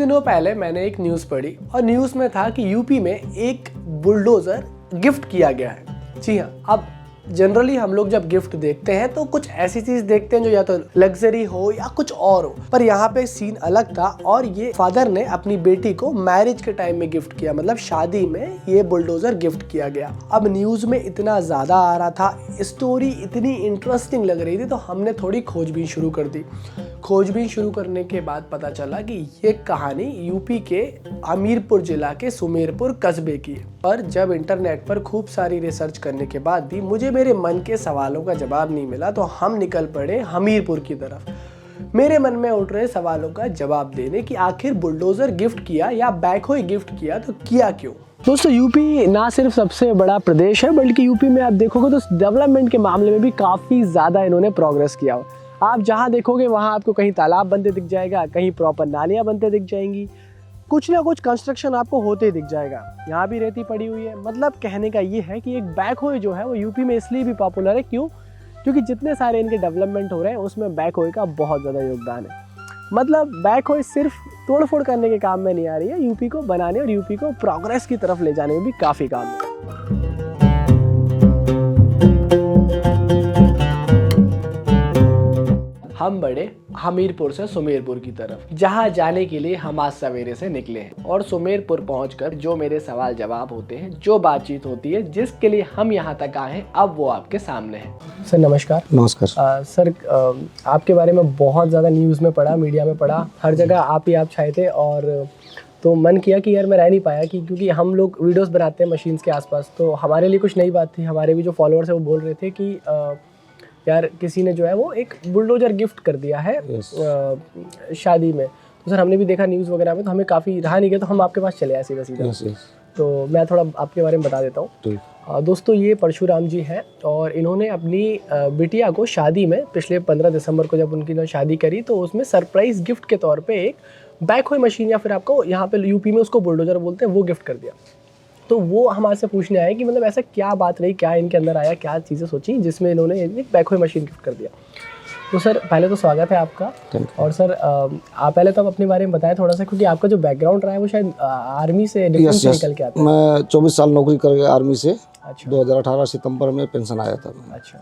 दिनों पहले मैंने एक न्यूज़ पढ़ी और न्यूज़ में था कि यूपी में एक बुलडोज़र गिफ्ट किया गया है। जी हाँ, अब जनरली हम लोग जब गिफ्ट देखते हैं तो कुछ ऐसी चीज देखते हैं जो या तो लग्जरी हो या कुछ और हो, पर यहाँ पे सीन अलग था और ये फादर ने अपनी बेटी को मैरिज के टाइम में गिफ्ट किया, मतलब शादी में ये बुलडोजर गिफ्ट किया गया। अब न्यूज में इतना ज्यादा आ रहा था, स्टोरी इतनी इंटरेस्टिंग लग रही थी तो हमने थोड़ी खोजबीन शुरू कर दी। खोजबीन शुरू करने के बाद पता चला कि ये कहानी यूपी के हमीरपुर जिला के सुमेरपुर कस्बे की है। पर जब इंटरनेट पर खूब सारी रिसर्च करने के बाद भी मुझे मेरे मन के सवालों का जवाब नहीं मिला तो हम निकल पड़े हमीरपुर की तरफ। मेरे मन में उठ रहे सवालों का जवाब देने कि आखिर बुलडोजर गिफ्ट किया या बैकहो गिफ्ट किया तो किया क्यों। दोस्तों, यूपी ना सिर्फ सबसे बड़ा प्रदेश है बल्कि यूपी में आप देखोगे तो डेवलपमेंट के मामले में भी काफ़ी ज़्यादा इन्होंने प्रोग्रेस किया हो। आप जहाँ देखोगे वहाँ आपको कहीं तालाब बनते दिख जाएगा, कहीं प्रॉपर नालियाँ बनते दिख जाएंगी, कुछ ना कुछ कंस्ट्रक्शन आपको होते दिख जाएगा। यहाँ भी रेती पड़ी हुई है। मतलब कहने का ये है कि एक बैकहो जो है वो यूपी में इसलिए भी पॉपुलर है क्यों, क्योंकि जितने सारे इनके डेवलपमेंट हो रहे हैं उसमें बैकहो का बहुत ज़्यादा योगदान है। मतलब बैकहो सिर्फ तोड़ फोड़ करने के काम में नहीं आ रही है, यूपी को बनाने और यूपी को प्रोग्रेस की तरफ ले जाने में भी काफ़ी काम है। हम बढ़े हमीरपुर से सुमेरपुर की तरफ, जहां जाने के लिए हम आज सवेरे से निकले हैं और सुमेरपुर पहुंचकर जो मेरे सवाल जवाब होते हैं, जो बातचीत होती है, जिसके लिए हम यहां तक आए हैं, अब वो आपके सामने है। सर नमस्कार। नमस्कार। सर, आपके बारे में बहुत ज़्यादा न्यूज़ में पढ़ा, मीडिया में पढ़ा, हर जगह आप छाए थे और तो मन किया कि यार मैं रह नहीं पाया कि क्योंकि हम लोग वीडियोज़ बनाते हैं मशीन्स के आसपास, तो हमारे लिए कुछ नई बात थी। हमारे भी जो फॉलोअर्स है वो बोल रहे थे कि यार किसी ने जो है वो एक बुलडोजर गिफ्ट कर दिया है शादी में। तो सर हमने भी देखा न्यूज़ वगैरह में, तो हमें काफ़ी रहा नहीं गया, तो हम आपके पास चले आए सीधा। तो मैं थोड़ा आपके बारे में बता देता हूँ। दोस्तों, ये परशुराम जी हैं और इन्होंने अपनी बिटिया को शादी में पिछले 15 दिसंबर को जब उनकी शादी करी तो उसमें सरप्राइज़ गिफ्ट के तौर पे एक बैकहो मशीन, या फिर आपको यहाँ पे यूपी में उसको बुलडोजर बोलते हैं, वो गिफ्ट कर दिया। तो वो हमारे से पूछने आए कि मतलब ऐसा क्या बात रही, क्या इनके अंदर आया, क्या चीज़ें सोची जिसमें इन्होंने एक बैकहो मशीन गिफ्ट कर दिया। तो सर पहले तो स्वागत है आपका। और सर आप पहले तो आप अपने बारे में बताएं थोड़ा सा, क्योंकि आपका जो बैकग्राउंड रहा है वो शायद आर्मी से डिफेंस से निकल के आता है। मैं 24 साल नौकरी कर गया आर्मी से। अच्छा। 2018 सितंबर में पेंशन आया था। अच्छा।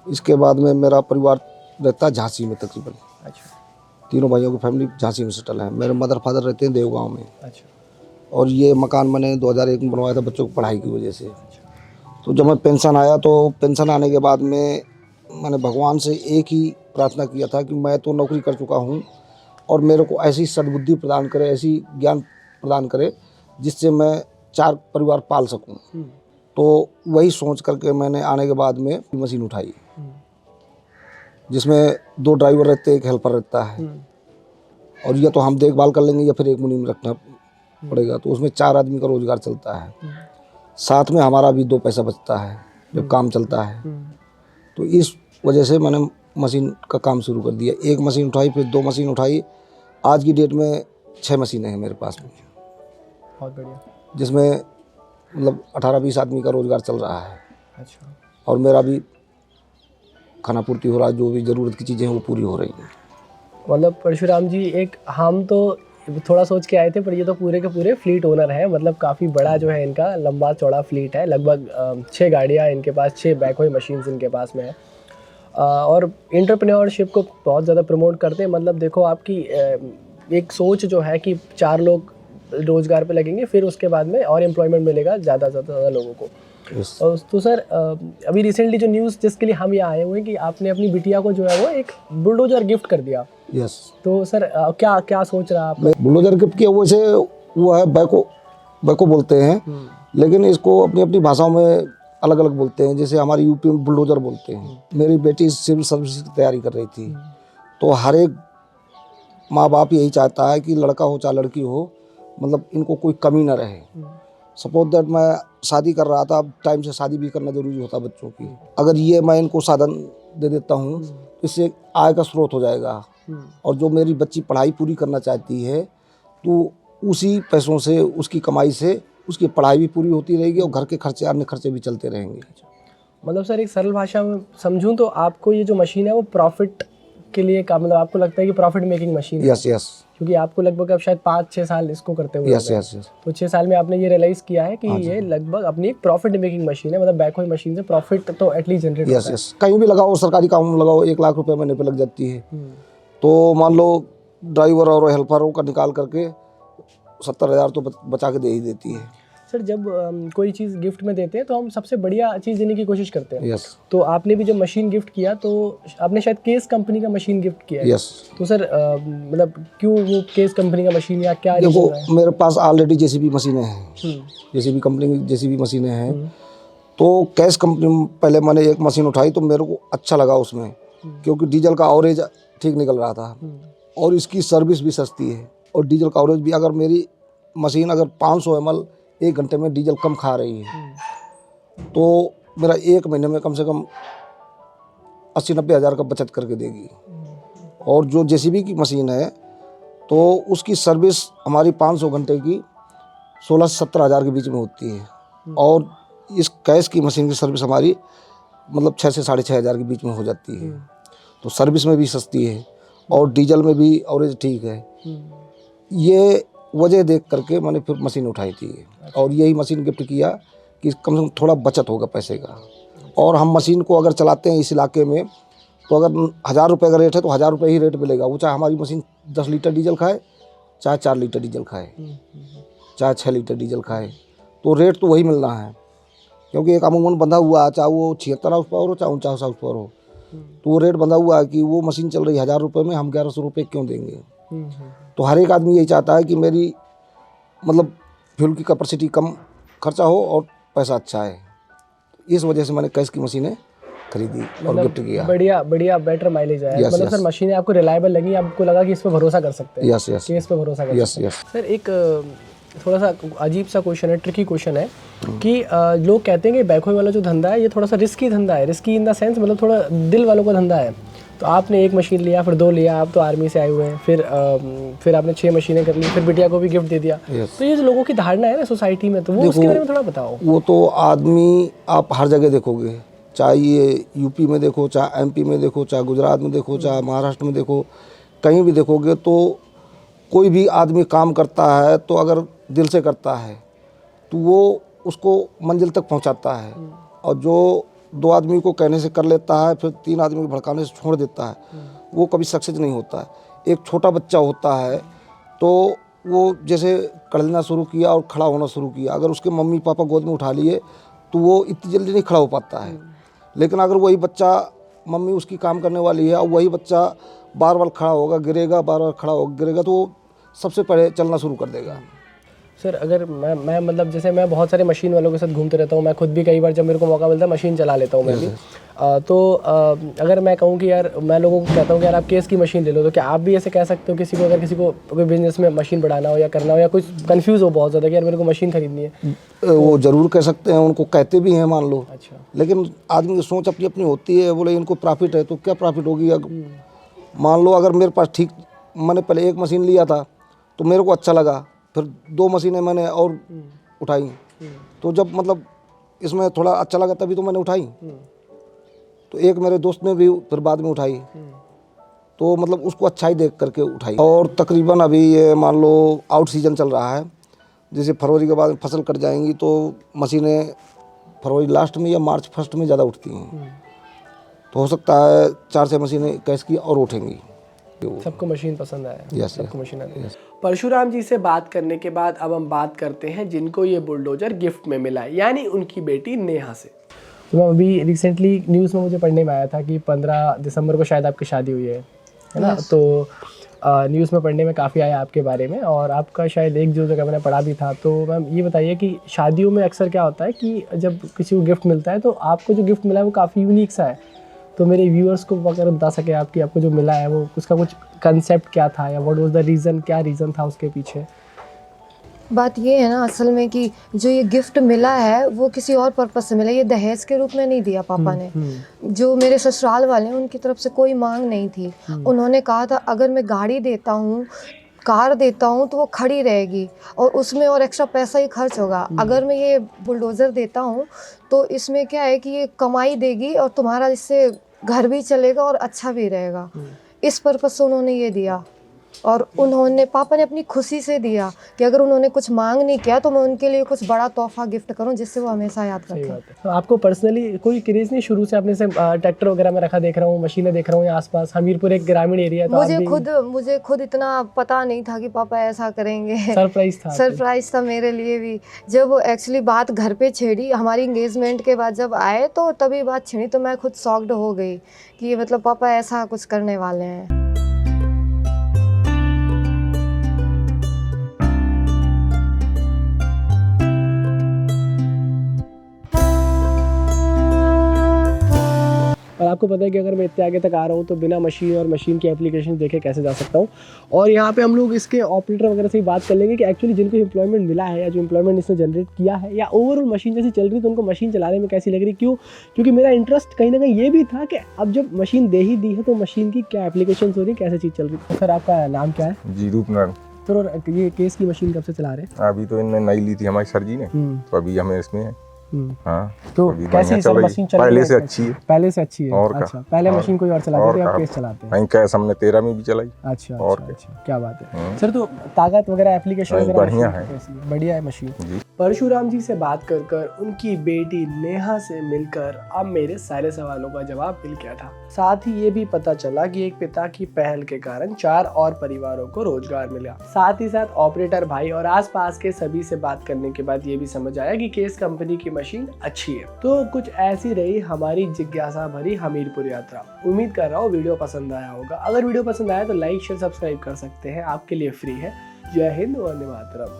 इसके बाद में मेरा परिवार रहता झांसी में तकरीबन। अच्छा। तीनों भाइयों की फैमिली झांसी में सेटल है। मेरे मदर फादर रहते हैं देवगांव में। अच्छा। और ये मकान मैंने 2001 में बनवाया था बच्चों की पढ़ाई की वजह से। तो जब मैं पेंशन आया तो पेंशन आने के बाद में मैंने भगवान से एक ही प्रार्थना किया था कि मैं तो नौकरी कर चुका हूँ और मेरे को ऐसी सद्बुद्धि प्रदान करे, ऐसी ज्ञान प्रदान करे जिससे मैं 4 परिवार पाल सकूँ। तो वही सोच करके मैंने आने के बाद में मशीन उठाई, जिसमें 2 ड्राइवर रहते हैं, एक हेल्पर रहता है। और या तो हम देखभाल कर लेंगे या फिर एक मुनीम रखना पड़ेगा, तो उसमें 4 आदमी का रोजगार चलता है। साथ में हमारा भी 2 पैसा बचता है जब काम चलता है। तो इस वजह से मैंने मशीन का काम शुरू कर दिया। 1 मशीन उठाई, फिर 2 मशीन उठाई। आज की डेट में 6 मशीनें हैं मेरे पास में। बहुत बढ़िया। जिसमें मतलब 18-20 आदमी का रोजगार चल रहा है। अच्छा। और मेरा भी खाना पूर्ति हो रहा है, जो भी ज़रूरत की चीज़ें हैं वो पूरी हो रही हैं। मतलब परशुराम जी, एक हम तो थोड़ा सोच के आए थे, पर ये तो पूरे के पूरे फ्लीट ओनर है। मतलब काफ़ी बड़ा जो है इनका लंबा चौड़ा फ्लीट है, लगभग 6 गाड़ियाँ इनके पास, 6 बैकहो मशीन्स इनके पास में है। और एंटरप्रेन्योरशिप को बहुत ज़्यादा प्रमोट करते हैं। मतलब देखो आपकी एक सोच जो है कि 4 लोग रोज़गार पे लगेंगे, फिर उसके बाद में और एम्प्लॉयमेंट मिलेगा ज़्यादा से ज़्यादा लोगों को। तो सर अभी रिसेंटली जो न्यूज़ जिसके लिए हम यहाँ आए हुए हैं कि आपने अपनी बिटिया को जो है वो एक बुलडोजर गिफ्ट कर दिया। यस। तो सर क्या क्या सोच रहा है आप? बुलडोजर गिफ्ट किया वैसे वो है बैको बोलते हैं, लेकिन इसको अपनी अपनी भाषाओं में अलग अलग बोलते हैं। जैसे हमारे यूपी में बुलडोजर बोलते हैं। मेरी बेटी सिविल सर्विस की तैयारी कर रही थी, तो हर एक माँ बाप यही चाहता है कि लड़का हो चाहे लड़की हो, मतलब इनको कोई कमी ना रहे। सपोज दैट मैं शादी कर रहा था, टाइम से शादी भी करना जरूरी होता बच्चों की। अगर ये मैं इनको साधन दे देता हूँ तो इससे आय का स्रोत हो जाएगा। और जो मेरी बच्ची पढ़ाई पूरी करना चाहती है तो उसी पैसों से, उसकी कमाई से उसकी पढ़ाई भी पूरी होती रहेगी और घर के खर्चे, अन्य खर्चे भी चलते रहेंगे। मतलब सर एक सरल भाषा में समझूं तो आपको ये जो मशीन है वो प्रॉफिट आपके लिए का मतलब आपको लगता है कि प्रॉफिट मेकिंग मशीन है? यस यस क्योंकि आपको लगभग अब शायद 5-6 साल इसको करते हुए हो यस गए। यस यस तो 6 साल में आपने ये रियलाइज किया है कि ये लगभग अपनी एक प्रॉफिट मेकिंग मशीन है, मतलब बैकहो मशीन से प्रॉफिट तो एटलीस्ट जनरेट यस होता है। यस कहीं भी लगाओ, सरकारी काम में लगाओ, 1 लाख रुपए महीने पे लग जाती है। तो मान लो ड्राइवर और हेल्परों का निकाल करके 70,000 तो बचा के दे ही देती है। सर जब कोई चीज़ गिफ्ट में देते हैं तो हम सबसे बढ़िया चीज़ देने की कोशिश करते हैं। यस तो आपने भी जब मशीन गिफ्ट किया तो आपने शायद केस कंपनी का मशीन गिफ्ट किया है। यस तो सर मतलब क्यों वो केस कंपनी का मशीन या क्या देखो, रीज़न है? मेरे पास ऑलरेडी जेसीबी मशीनें हैं, जेसीबी कंपनी की जेसीबी मशीनें हैं। तो कैश कंपनी में पहले मैंने एक मशीन उठाई तो मेरे को अच्छा लगा उसमें, क्योंकि डीजल का एवरेज ठीक निकल रहा था और इसकी सर्विस भी सस्ती है और डीजल का एवरेज भी, अगर मेरी मशीन अगर 500 ml 1 घंटे में डीजल कम खा रही है तो मेरा 1 महीने में कम से कम 80-90 हज़ार का बचत करके देगी। और जो जेसीबी की मशीन है तो उसकी सर्विस हमारी 500 घंटे की 16 से 17 हज़ार के बीच में होती है और इस कैश की मशीन की सर्विस हमारी मतलब 6 से 6.5 हज़ार के बीच में हो जाती है। तो सर्विस में भी सस्ती है और डीजल में भी एवरेज ठीक है। ये वजह देख करके मैंने फिर मशीन उठाई थी और यही मशीन गिफ्ट किया कि कम से कम थोड़ा बचत होगा पैसे का। और हम मशीन को अगर चलाते हैं इस इलाके में तो अगर 1,000 रुपये का रेट है तो 1,000 रुपये ही रेट मिलेगा, वो चाहे हमारी मशीन 10 लीटर डीजल खाए, चाहे 4 लीटर डीजल खाए, चाहे 6 लीटर डीजल खाए, तो रेट तो वही मिलना है। क्योंकि एक अमूमन बंधा हुआ है, चाहे वो 76 हाउस पावर हो चाहे 49 हाउस पावर हो, तो वो रेट बंधा हुआ है कि वो मशीन चल रही है 1,000 रुपये में, हम 1,100 रुपये क्यों देंगे। तो हर एक आदमी यही चाहता है कि मेरी मतलब फ्यूल की कैपेसिटी कम खर्चा हो और पैसा अच्छा है। इस वजह से मैंने कैश की मशीनें खरीदी और गिफ्ट किया। बढ़िया बढ़िया बेटर माइलेज आया। Yes, मतलब yes. सर मशीनें आपको रिलायबल लगी, आपको लगा कि इस पे भरोसा कर सकते हैं? यस यस कि इस पे भरोसा कर यस सकते हैं। यस सर एक थोड़ा सा अजीब सा क्वेश्चन है, ट्रिकी क्वेश्चन है कि लोग कहते हैं कि बैकहो वाला जो धंधा है ये थोड़ा सा रिस्की धंधा है। रिस्की इन द सेंस मतलब थोड़ा दिल वालों का धंधा है। तो आपने 1 मशीन लिया, फिर 2 लिया, आप तो आर्मी से आए हुए हैं, फिर आपने 6 मशीनें कर ली, फिर बिटिया को भी गिफ्ट दे दिया। तो ये जो लोगों की धारणा है ना सोसाइटी में, तो वो उसके बारे में थोड़ा बताओ। वो तो आदमी आप हर जगह देखोगे, चाहे ये यूपी में देखो, चाहे एमपी में देखो, चाहे गुजरात में देखो, चाहे महाराष्ट्र में देखो, कहीं भी देखोगे तो कोई भी आदमी काम करता है तो अगर दिल से करता है तो वो उसको मंजिल तक पहुंचाता है। और जो 2 आदमी को कहने से कर लेता है फिर 3 आदमी को भड़काने से छोड़ देता है, वो कभी सक्सेस नहीं होता है। एक छोटा बच्चा होता है तो वो जैसे कड़लना शुरू किया और खड़ा होना शुरू किया, अगर उसके मम्मी पापा गोद में उठा लिए तो वो इतनी जल्दी नहीं खड़ा हो पाता है। लेकिन अगर वही बच्चा, मम्मी उसकी काम करने वाली है और वही बच्चा बार बार खड़ा होगा, गिरेगा, बार बार खड़ा होगा, गिरेगा, तो वो सबसे पहले चलना शुरू कर देगा। सर अगर मैं मतलब जैसे मैं बहुत सारे मशीन वालों के साथ घूमते रहता हूँ, मैं खुद भी कई बार जब मेरे को मौका मिलता है मशीन चला लेता हूँ मैं भी। अगर मैं कहूँ कि यार, मैं लोगों को कहता हूँ कि यार आप केस की मशीन ले लो, तो क्या आप भी ऐसे कह सकते हो किसी को, अगर किसी को कोई बिजनेस में मशीन बढ़ाना हो या करना हो या कुछ कंफ्यूज हो बहुत ज़्यादा कि यार मेरे को मशीन खरीदनी है? वो ज़रूर कह सकते हैं, उनको कहते भी हैं मान लो। अच्छा। लेकिन आदमी की सोच अपनी अपनी होती है। बोले इनको प्रॉफिट है तो क्या प्रॉफिट होगी। मान लो अगर मेरे पास ठीक, मैंने पहले 1 मशीन लिया था तो मेरे को अच्छा लगा, फिर 2 मशीनें मैंने और उठाई, तो जब मतलब इसमें थोड़ा अच्छा लगा तभी तो मैंने उठाई। तो एक मेरे दोस्त ने भी फिर बाद में उठाई, तो मतलब उसको अच्छा ही देख करके उठाई। और तकरीबन अभी ये मान लो आउट सीजन चल रहा है, जैसे फरवरी के बाद फसल कट जाएंगी तो मशीनें फरवरी लास्ट में या मार्च फर्स्ट में ज़्यादा उठती हैं। तो हो सकता है 4-6 मशीनें कैश की और उठेंगी। सबको मशीन पसंद आया? यस, सबको मशीन आया। यस। परशुराम जी से बात करने के बाद अब हम बात करते हैं जिनको ये बुलडोजर गिफ्ट में मिला है, यानी उनकी बेटी नेहा से। तो अभी रिसेंटली न्यूज़ में मुझे पढ़ने में आया था कि 15 दिसंबर को शायद आपकी शादी हुई है ना? तो न्यूज़ में पढ़ने में काफ़ी आया आपके बारे में, और आपका शायद एक जो जगह मैंने पढ़ा भी था। तो मैम ये बताइए कि शादियों में अक्सर क्या होता है कि जब किसी को गिफ्ट मिलता है तो आपको जो गिफ्ट मिला है वो काफ़ी यूनिक सा है। तो मेरे व्यूअर्स को अगर बता सके आप कि आपको जो मिला है वो उसका कुछ कंसेप्ट क्या था, या व्हाट वाज द रीज़न, क्या रीज़न था उसके पीछे? बात ये है ना असल में कि जो ये गिफ्ट मिला है वो किसी और पर्पस से मिला, ये दहेज के रूप में नहीं दिया पापा ने। जो मेरे ससुराल वाले हैं उनकी तरफ से कोई मांग नहीं थी। उन्होंने कहा था अगर मैं गाड़ी देता हूँ, कार देता हूँ तो वो खड़ी रहेगी और उसमें और एक्स्ट्रा पैसा ही खर्च होगा। अगर मैं ये बुलडोज़र देता हूँ तो इसमें क्या है कि ये कमाई देगी और तुम्हारा इससे घर भी चलेगा और अच्छा भी रहेगा। इस पर्पज़ से उन्होंने ये दिया। और उन्होंने, पापा ने अपनी खुशी से दिया कि अगर उन्होंने कुछ मांग नहीं किया तो मैं उनके लिए कुछ बड़ा तोहफा गिफ्ट करूं जिससे वो हमेशा याद सही रखें। बात है। तो आपको पर्सनली कोई क्रेज नहीं शुरू से? आपने से ट्रैक्टर वगैरह में रखा देख रहा हूँ, मशीनें देख रहा हूँ, यहाँ आसपास हमीरपुर एक ग्रामीण एरिया है, तो मुझे खुद इतना पता नहीं था कि पापा ऐसा करेंगे। सरप्राइज था? सरप्राइज था मेरे लिए भी। जब एक्चुअली बात घर पे छेड़ी, हमारी इंगेजमेंट के बाद जब आए तो तभी बात छिड़ी, तो मैं खुद शॉक्ड हो गई कि मतलब पापा ऐसा कुछ करने वाले हैं। और आपको पता है कि अगर मैं इतने आगे तक आ रहा हूँ तो बिना मशीन और मशीन की एप्लीकेशन देखे कैसे जा सकता हूँ। और यहाँ पे हम लोग इसके ऑपरेटर वगैरह से ही बात कर लेंगे कि एक्चुअली जिनको एम्प्लॉयमेंट मिला है या जो एम्प्लॉयमेंट इसने जनरेट किया है या ओवरऑल मशीन जैसी चल रही है तो उनको मशीन चलाने में कैसी लग रही। क्यों? क्योंकि मेरा इंटरेस्ट कहीं ना कहीं ये भी था कि अब जब मशीन दे ही दी है तो मशीन की क्या एप्लीकेशन हो रही है, कैसे चीज़ चल रही है। तो सर आपका नाम क्या है? जी, रूपनारायण। सर ये केस की मशीन कब से चला रहे हैं? अभी तो इनने नई ली थी हमारे सर जी ने, तो अभी हमें इसमें है। हाँ, तो अभी कैसी बढ़िया सर रही है। मशीन चल रही है? पहले से अच्छी है। पहले से अच्छी है। और क्या? अच्छा, पहले मशीन कोई और चलाते थे, अब केस चलाते हैं। नहीं, कैस हमने 13 में भी चलाई। अच्छा और अच्छा, अच्छा, क्या बात है सर। तो ताकत वगैरह एप्लीकेशन नहीं, वगैरह बढ़िया मशीन है। कैसी है? बढ़िया है मशीन जी। परशुराम जी से बात कर कर उनकी बेटी नेहा से मिलकर अब मेरे सारे सवालों का जवाब मिल गया था। साथ ही ये भी पता चला कि एक पिता की पहल के कारण 4 और परिवारों को रोजगार मिला। साथ ही साथ ऑपरेटर भाई और आसपास के सभी से बात करने के बाद ये भी समझ आया कि केस कंपनी की मशीन अच्छी है। तो कुछ ऐसी रही हमारी जिज्ञासा भरी हमीरपुर यात्रा। उम्मीद कर रहा हूँ वीडियो पसंद आया होगा। अगर वीडियो पसंद आया तो लाइक शेयर सब्सक्राइब कर सकते हैं, आपके लिए फ्री है। जय हिंद, वंदे मातरम।